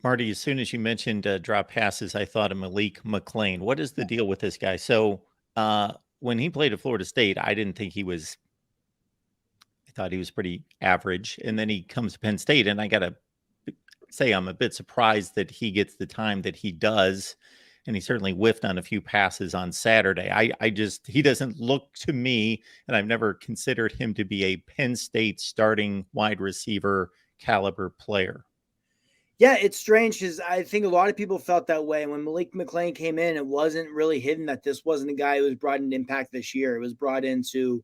Marty, as soon as you mentioned drop passes, I thought of Malik McLean. What is the deal with this guy? So when he played at Florida State, I didn't think he was. I thought he was pretty average, and then he comes to Penn State, and I got to say I'm a bit surprised that he gets the time that he does, and he certainly whiffed on a few passes on Saturday. I just he doesn't look to me, and I've never considered him to be a Penn State starting wide receiver caliber player. Yeah, it's strange because I think a lot of people felt that way. And when Malik McLean came in, it wasn't really hidden that this wasn't a guy who was brought in impact this year. It was brought into,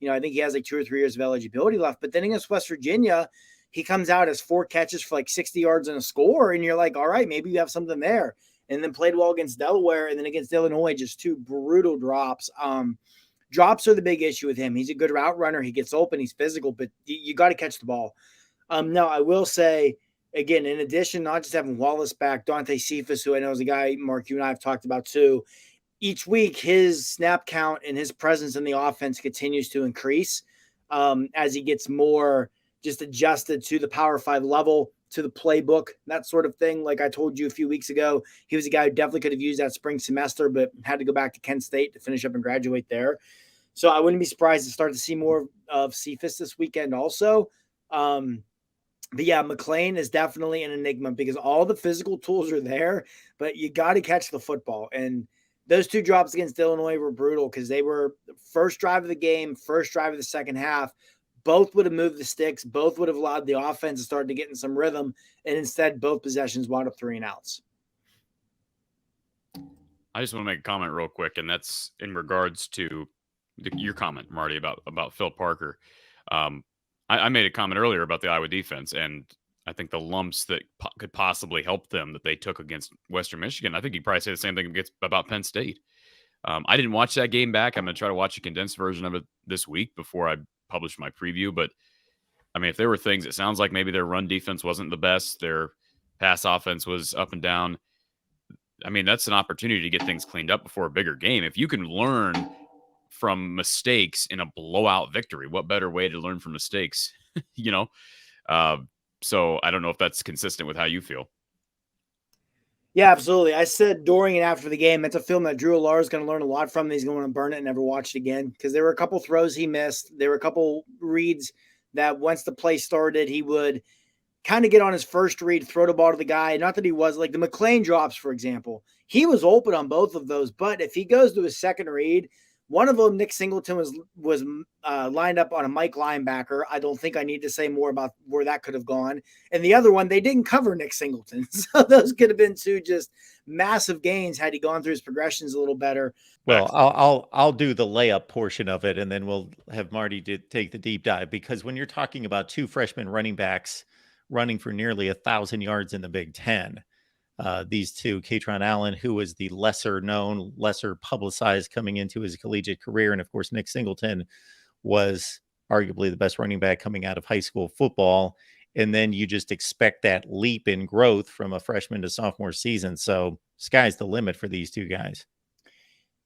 I think he has like 2 or 3 years of eligibility left. But then against West Virginia, he comes out as 4 catches for like 60 yards and a score. And you're like, all right, maybe you have something there. And then played well against Delaware. And then against Illinois, just 2 brutal drops. Drops are the big issue with him. He's a good route runner. He gets open. He's physical, but you got to catch the ball. Now, I will say, again, in addition, not just having Wallace back, Dante Cephas, who I know is a guy, Mark, you and I have talked about too. Each week, his snap count and his presence in the offense continues to increase as he gets more just adjusted to the Power 5 level, to the playbook, that sort of thing. Like I told you a few weeks ago, he was a guy who definitely could have used that spring semester, but had to go back to Kent State to finish up and graduate there. So I wouldn't be surprised to start to see more of Cephas this weekend also. But yeah, McLean is definitely an enigma because all the physical tools are there, but you got to catch the football. And those 2 drops against Illinois were brutal because they were first drive of the game, first drive of the second half. Both would have moved the sticks. Both would have allowed the offense to start to get in some rhythm. And instead, both possessions wound up 3-and-outs. I just want to make a comment real quick, and that's in regards to your comment, Marty, about Phil Parker. I made a comment earlier about the Iowa defense, and I think the lumps that could possibly help them that they took against Western Michigan. I think you probably say the same thing about Penn State. I didn't watch that game back. I'm going to try to watch a condensed version of it this week before I publish my preview. But, I mean, if there were things, it sounds like maybe their run defense wasn't the best. Their pass offense was up and down. I mean, that's an opportunity to get things cleaned up before a bigger game. If you can learn from mistakes in a blowout victory, what better way to learn from mistakes? So I don't know if that's consistent with how you feel. Yeah, absolutely. I said during and after the game, it's a film that Drew Allar is going to learn a lot from. He's going to want to burn it and never watch it again because there were a couple throws he missed. There were a couple reads that once the play started, he would kind of get on his first read, throw the ball to the guy. Not that he was like the McLean drops, for example. He was open on both of those, but if he goes to his second read, one of them, Nick Singleton, was lined up on a Mike linebacker. I don't think I need to say more about where that could have gone. And the other one, they didn't cover Nick Singleton. So those could have been 2 just massive gains had he gone through his progressions a little better. Well, I'll do the layup portion of it, and then we'll have Marty take the deep dive, because when you're talking about 2 freshman running backs running for nearly 1,000 yards in the Big Ten, these 2, Katron Allen, who was the lesser known, lesser publicized coming into his collegiate career. And of course, Nick Singleton was arguably the best running back coming out of high school football. And then you just expect that leap in growth from a freshman to sophomore season. So sky's the limit for these 2 guys.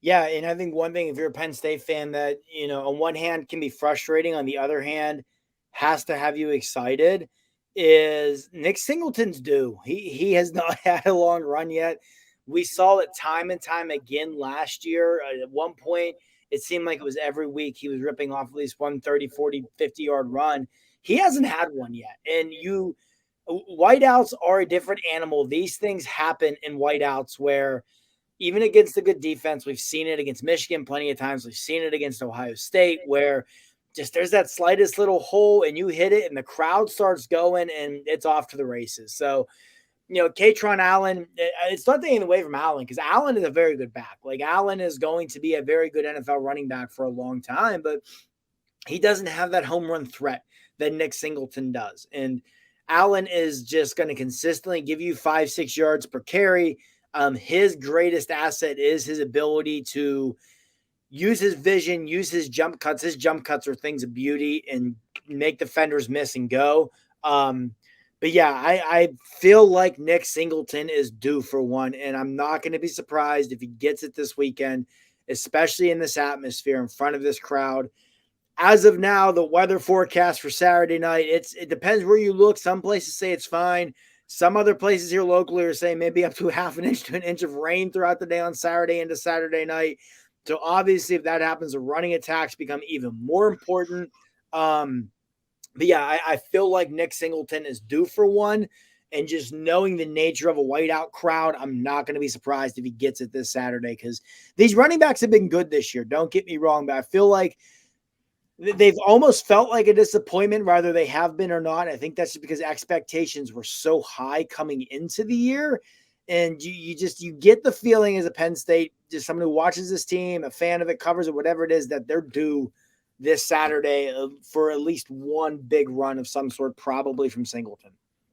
Yeah. And I think one thing, if you're a Penn State fan, that, on one hand can be frustrating, on the other hand has to have you excited, is Nick Singleton's due. He has not had a long run yet. We saw it time and time again last year. At one point, it seemed like it was every week he was ripping off at least 130, 40, 50-yard run. He hasn't had one yet. And whiteouts are a different animal. These things happen in whiteouts where even against a good defense, we've seen it against Michigan plenty of times. We've seen it against Ohio State where just there's that slightest little hole and you hit it and the crowd starts going and it's off to the races. So, Katron Allen, it's not taking away from Allen because Allen is a very good back. Like Allen is going to be a very good NFL running back for a long time, but he doesn't have that home run threat that Nick Singleton does. And Allen is just going to consistently give you 5-6 yards per carry. His greatest asset is his ability to use his vision, use his jump cuts. His jump cuts are things of beauty and make defenders miss and go. But yeah, I feel like Nick Singleton is due for one, and I'm not going to be surprised if he gets it this weekend, especially in this atmosphere in front of this crowd. As of now, the weather forecast for Saturday night, it depends where you look. Some places say it's fine. Some other places here locally are saying maybe up to half an inch to an inch of rain throughout the day on Saturday into Saturday night. So obviously, if that happens, the running attacks become even more important. But yeah, I feel like Nick Singleton is due for one. And just knowing the nature of a whiteout crowd, I'm not going to be surprised if he gets it this Saturday, because these running backs have been good this year. Don't get me wrong, but I feel like they've almost felt like a disappointment, whether they have been or not. I think that's just because expectations were so high coming into the year. And you get the feeling as a Penn State, just someone who watches this team, a fan of it, covers it, whatever it is, that they're due this Saturday for at least one big run of some sort, probably from Singleton.